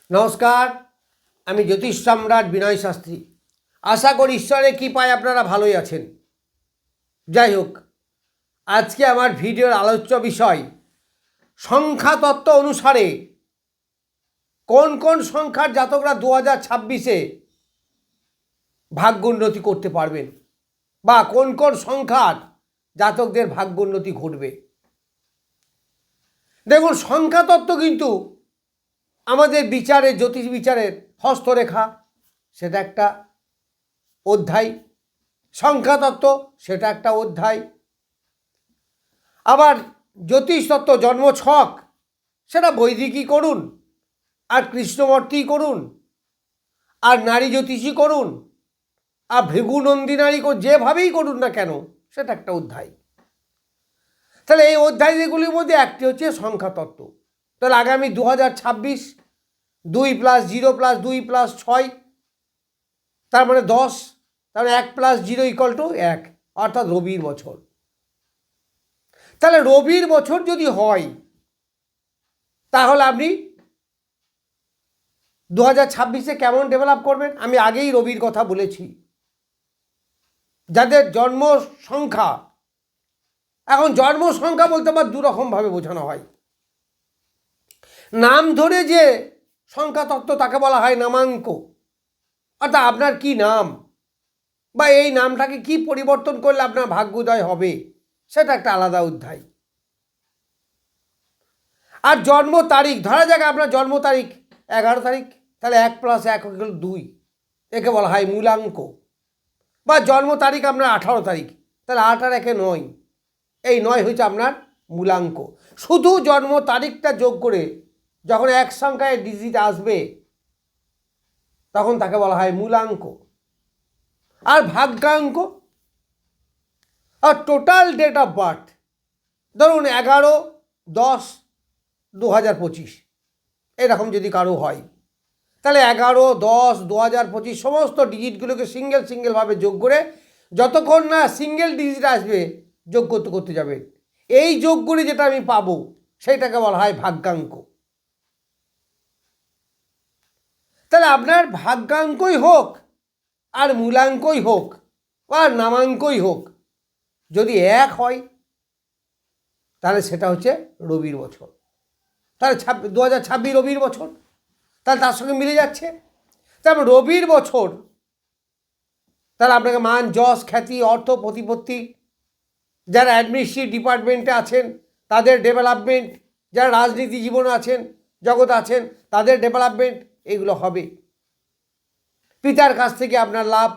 নমস্কার, আমি জ্যোতিষ সম্রাট বিনয় শাস্ত্রী। আশা করি ঈশ্বরের কৃপায় আপনারা ভালোই আছেন। যাই হোক, আজকে আমার ভিডিওর আলোচ্য বিষয় সংখ্যাতত্ত্ব অনুসারে কোন কোন সংখ্যার জাতকরা 2026-এ ভাগ্যোন্নতি করতে পারবেন বা কোন কোন সংখ্যার জাতকদের ভাগ্যোন্নতি ঘটবে। দেখুন, সংখ্যাতত্ত্ব কিন্তু আমাদের বিচারের, জ্যোতিষ বিচারের হস্তরেখা, সেটা একটা অধ্যায়। সংখ্যাতত্ত্ব সেটা একটা অধ্যায়। আবার জ্যোতিষতত্ত্ব, জন্মছক, সেটা বৈদিকই করুন আর কৃষ্ণমূর্তি করুন আর নারী জ্যোতিষী করুন আর ভৃগুনন্দিনারী যেভাবেই করুন না কেন, সেটা একটা অধ্যায়। তাহলে এই অধ্যায়গুলির মধ্যে একটি হচ্ছে সংখ্যাতত্ত্ব। তাহলে আগামী 2026, 2 + 0 + 2 + 6, তার মানে 10, তাহলে 1 + 0 = 1, অর্থাৎ রবির বছর। তাহলে রবির বছর যদি হয়, তাহলে আপনি 2026-এ কেমন ডেভেলপ করবেন। আমি আগেই রবির কথা বলেছি। যাদের জন্ম সংখ্যা, এখন জন্ম সংখ্যা বলতে আবার দুরকমভাবে বোঝানো হয়। নাম ধরে যে সংখ্যাতত্ত্ব তাকে বলা হয় নামাঙ্ক, অর্থাৎ আপনার কি নাম বা এই নামটাকে কি পরিবর্তন করলে আপনার ভাগ্যোদয় হবে, সেটা একটা আলাদা অধ্যায়। আর জন্ম তারিখ, ধরা যাক আপনার জন্ম তারিখ 11 তারিখ, তাহলে 1 + 1 = 2, একে বলা হয় মূলাঙ্ক। বা জন্ম তারিখ আপনার 18 তারিখ, তাহলে 8 আর 1 9, এই 9 হচ্ছে আপনার মূলাঙ্ক। শুধু জন্ম তারিখটা যোগ করে যখন এক সংখ্যায় ডিজিট আসবে, তখন তাকে বলা হয় মূলাঙ্ক। আর ভাগ্যাঙ্ক আর টোটাল ডেট অফ বার্থ, ধরুন 11-10-2025, এরকম যদি কারো হয়, তাহলে 11-10-2025 সমস্ত ডিজিটগুলোকে সিঙ্গেলভাবে যোগ করে যতক্ষণ না সিঙ্গেল ডিজিট আসবে যোগ করতে করতে যাবেন। এই যোগগুলি যেটা আমি পাবো, সেইটাকে বলা হয় ভাগ্যাঙ্ক। তাহলে আপনার ভাগ্যাঙ্কই হোক আর মূলাঙ্কই হোক আর নামাঙ্কই হোক, যদি এক হয়, তাহলে সেটা হচ্ছে রবির বছর। তাহলে 2026 রবির বছর, তাহলে তার সঙ্গে মিলে যাচ্ছে। তারপর রবির বছর, তাহলে আপনাকে মান, যশ, খ্যাতি, অর্থ, প্রতিপত্তি, যারা অ্যাডমিনিস্ট্রেটিভ ডিপার্টমেন্টে আছেন তাদের ডেভেলপমেন্ট, যারা রাজনীতি জীবনে আছেন, জগৎ আছেন, তাদের ডেভেলপমেন্ট, এগুলো হবে। পিতার কাছ থেকে আপনার লাভ,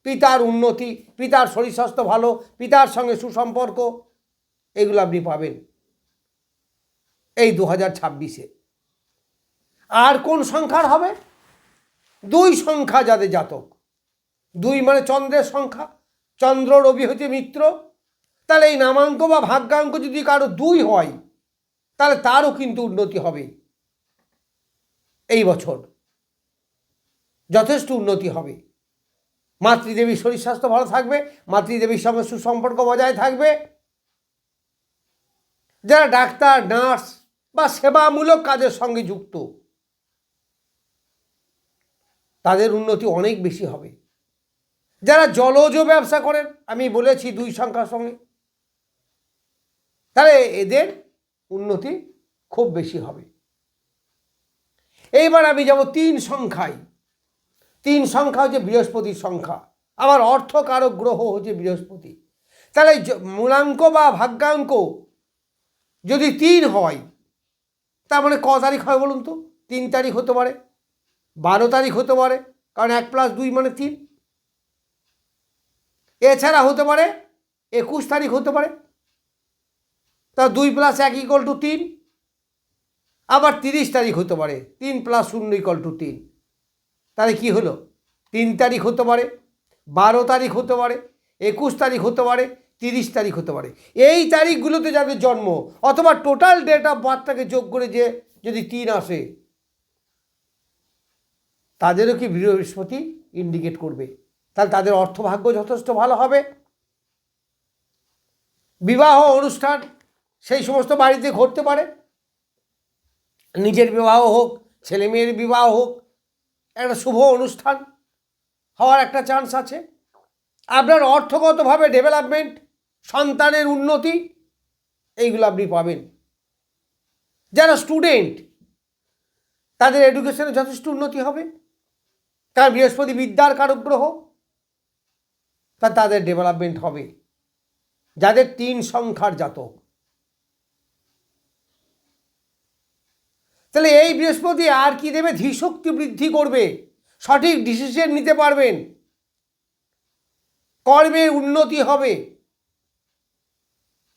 পিতার উন্নতি, পিতার শরীর স্বাস্থ্য ভালো, পিতার সঙ্গে সুসম্পর্ক, এগুলো আপনি পাবেন এই 2026-এ। আর কোন সংখ্যার হবে? 2 সংখ্যা যাদের জাতক, 2 মানে চন্দ্রের সংখ্যা, চন্দ্র রবি হচ্ছে মিত্র, তাহলে এই নামাঙ্ক বা ভাগ্যাঙ্ক যদি কারো 2 হয়, তাহলে তারও কিন্তু উন্নতি হবে এই বছর, যথেষ্ট উন্নতি হবে। মাতৃদেবীর শরীর স্বাস্থ্য ভালো থাকবে, মাতৃদেবীর সঙ্গে সুসম্পর্ক বজায় থাকবে। যারা ডাক্তার, নার্স বা সেবামূলক কাজের সঙ্গে যুক্ত, তাদের উন্নতি অনেক বেশি হবে। যারা জলজ ব্যবসা করেন, আমি বলেছি 2 সংখ্যার সঙ্গে, তাহলে এদের উন্নতি খুব বেশি হবে। এইবার আমি যাব 3 সংখ্যায়। 3 সংখ্যা হচ্ছে বৃহস্পতির সংখ্যা, আবার অর্থকারক গ্রহ হচ্ছে বৃহস্পতি। তাহলে মূলাঙ্ক বা ভাগ্যাঙ্ক যদি 3 হয়, তার মানে ক তারিখ হয় বলুন তো? 3 তারিখ হতে পারে, 12 তারিখ হতে পারে, কারণ 1 + 2 = 3। এছাড়া হতে পারে 21 তারিখ হতে পারে, তা 2 + 1 = 3। আবার 30 তারিখ হতে পারে, 3 + 0 = 3। তাহলে কি হলো? 3 তারিখ হতে পারে, 12 তারিখ হতে পারে, 21 তারিখ হতে পারে, 30 তারিখ হতে পারে। এই তারিখগুলোতে যাদের জন্ম, অথবা টোটাল ডেট অফ বার্থটাকে যোগ করে যে যদি 3 আসে, তাদেরও কি বৃহস্পতি ইন্ডিকেট করবে। তাহলে তাদের অর্থভাগ্য যথেষ্ট ভালো হবে। বিবাহ অনুষ্ঠান সেই সমস্ত বাড়িতে ঘটতে পারে, নিজের বিবাহ হোক ছেলে মেয়ের বিবাহ হোক, একটা শুভ অনুষ্ঠান হওয়ার একটা চান্স আছে। আপনার অর্থগতভাবে ডেভেলপমেন্ট, সন্তানের উন্নতি, এইগুলো আপনি পাবেন। যারা স্টুডেন্ট তাদের এডুকেশনে যথেষ্ট উন্নতি হবে, কারণ বৃহস্পতি বিদ্যার কারক গ্রহ, তাদের ডেভেলপমেন্ট হবে। যাদের 3 সংখ্যার জাতক, তাহলে এই বৃহস্পতি আর কি দেবে? ধীশক্তি বৃদ্ধি করবে, সঠিক ডিসিশন নিতে পারবেন, কর্মের উন্নতি হবে।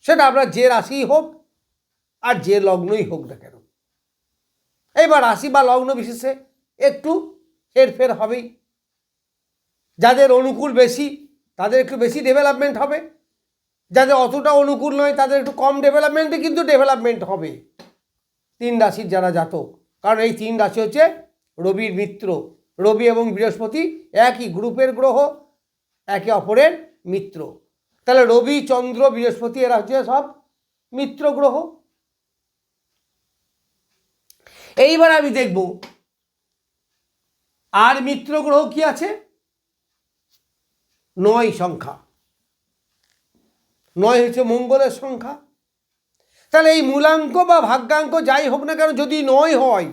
সেটা আপনার যে রাশি হোক আর যে লগ্নই হোক না কেন। এইবার রাশি বা লগ্ন বিশেষে একটু হেরফের হবেই। যাদের অনুকূল বেশি তাদের একটু বেশি ডেভেলপমেন্ট হবে, যাদের অতটা অনুকূল নয় তাদের একটু কম ডেভেলপমেন্টে কিন্তু ডেভেলপমেন্ট হবে। 3 রাশির যারা জাতক, কারণ এই 3 রাশি হচ্ছে রবির মিত্র। রবি এবং বৃহস্পতি একই গ্রুপের গ্রহ, একে অপরের মিত্র। তাহলে রবি, চন্দ্র, বৃহস্পতি এরা হচ্ছে সব মিত্র গ্রহ। এইবার আমি দেখব আর মিত্র গ্রহ কি আছে? 9 সংখ্যা। 9 হচ্ছে মঙ্গলের সংখ্যা। তাহলে এই মূলাঙ্ক বা ভাগ্যাঙ্ক যাই হোক না কেন, যদি 9 হয়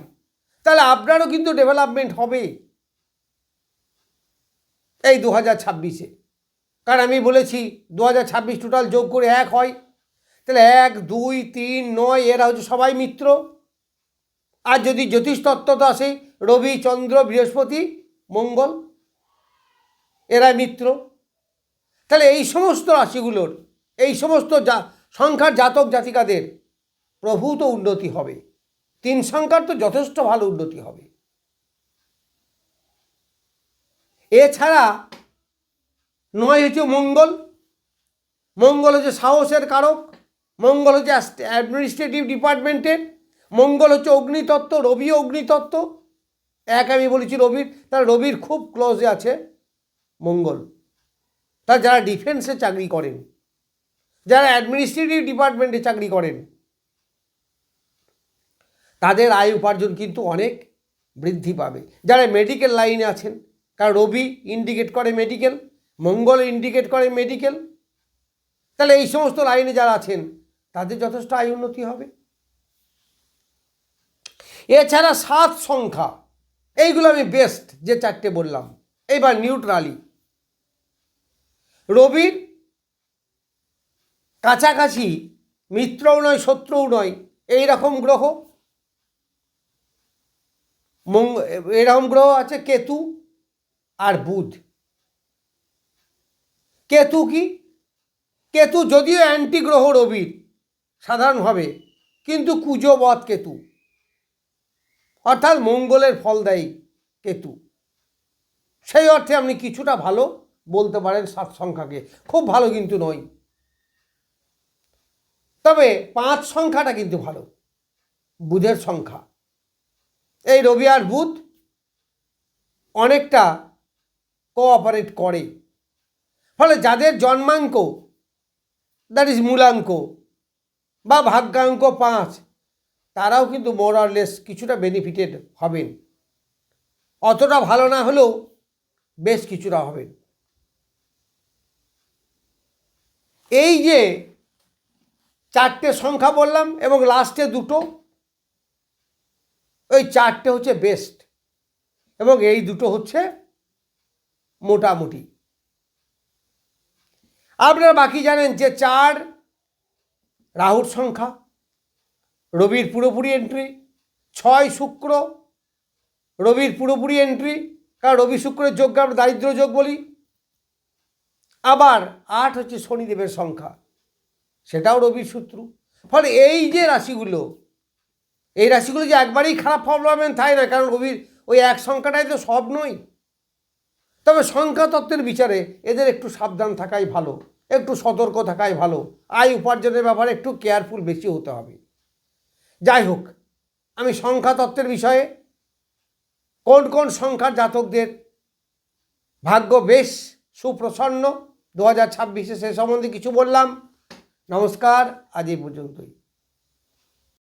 তাহলে আপনারও কিন্তু ডেভেলপমেন্ট হবে এই 2026-এ। কারণ আমি বলেছি 2026 টোটাল যোগ করে 1 হয়, তাহলে 1, 2, 3, 9 এরা হচ্ছে সবাই মিত্র। আর যদি জ্যোতিষতত্ত্ব আসে, রবি, চন্দ্র, বৃহস্পতি, মঙ্গল এরা মিত্র। তাহলে এই সমস্ত রাশিগুলোর, এই সমস্ত সংখ্যার জাতক জাতিকাদের প্রভূত উন্নতি হবে। 3 সংখ্যার তো যথেষ্ট ভালো উন্নতি হবে। এছাড়া 9 হচ্ছে মঙ্গল। মঙ্গল হচ্ছে সাহসের কারক, মঙ্গল হচ্ছে অ্যাডমিনিস্ট্রেটিভ ডিপার্টমেন্টের, মঙ্গল হচ্ছে অগ্নিতত্ত্ব, রবিও অগ্নিতত্ত্ব। আমি বলেছি রবির, তার রবির খুব ক্লোজে আছে মঙ্গল। তার যারা ডিফেন্সে চাকরি করেন, যারা অ্যাডমিনিস্ট্রেটিভ ডিপার্টমেন্টে চাকরি করেন, তাদের আয় উপার্জন কিন্তু অনেক বৃদ্ধি পাবে। যারা মেডিকেল লাইনে আছেন, কারণ রবি ইন্ডিকেট করে মেডিকেল, মঙ্গল ইন্ডিকেট করে মেডিকেল, তাহলে এই সমস্ত লাইনে যারা আছেন তাদের যথেষ্ট আয় উন্নতি হবে। এছাড়া 7 সংখ্যা, এইগুলো আমি বেস্ট যে 4টে বললাম। এইবার নিউট্রালি রবির কাছাকাছি, মিত্রও নয় শত্রুও নয়, এইরকম গ্রহ, এরকম গ্রহ আছে কেতু আর বুধ। কেতু কি? কেতু যদিও অ্যান্টি গ্রহ রবির সাধারণভাবে, কিন্তু কুজবৎ কেতু, অর্থাৎ মঙ্গলের ফলদায়ী কেতু। সেই অর্থে আপনি কিছুটা ভালো বলতে পারেন 7 সংখ্যাকে, খুব ভালো কিন্তু নয়। তবে 5 সংখ্যাটা কিন্তু ভালো, বুধের সংখ্যা। এই রবি আর বুধ অনেকটা কোঅপারেট করে, ফলে যাদের জন্মাঙ্ক, দ্যাট ইজ মূলাঙ্ক বা ভাগ্যাঙ্ক 5, তারাও কিন্তু মোর অর লেস কিছুটা বেনিফিটেড হবেন। অতটা ভালো না হলেও বেশ কিছুটা হবেন। এই যে 4টে সংখ্যা বললাম এবং লাস্টে 2টো, ওই 4টে হচ্ছে বেস্ট এবং এই 2টো হচ্ছে মোটামুটি। আপনারা বাকি জানেন যে 4 রাহুর সংখ্যা, রবির পুরোপুরি এন্ট্রি। 6 শুক্র, রবির পুরোপুরি এন্ট্রি, কারণ রবি শুক্রের যোগকে আমরা দারিদ্র যোগ বলি। আবার 8 হচ্ছে শনিদেবের সংখ্যা, সেটাও রবির শত্রু। ফলে এই যে রাশিগুলো, এই রাশিগুলো যে একবারেই খারাপ ফল পাবেন তাই নয়, কারণ রবির ওই 1 সংখ্যাটাই তো সব নয়। তবে সংখ্যা তত্ত্বের বিচারে এদের একটু সাবধান থাকাই ভালো, একটু সতর্ক থাকাই ভালো, আয় উপার্জনের ব্যাপারে একটু কেয়ারফুল বেশি হতে হবে। যাই হোক, আমি সংখ্যা তত্ত্বের বিষয়ে কোন কোন সংখ্যার জাতকদের ভাগ্য বেশ সুপ্রসন্ন 2026-এ সে সম্বন্ধে কিছু বললাম। নমস্কার, আজ এই পর্যন্তই।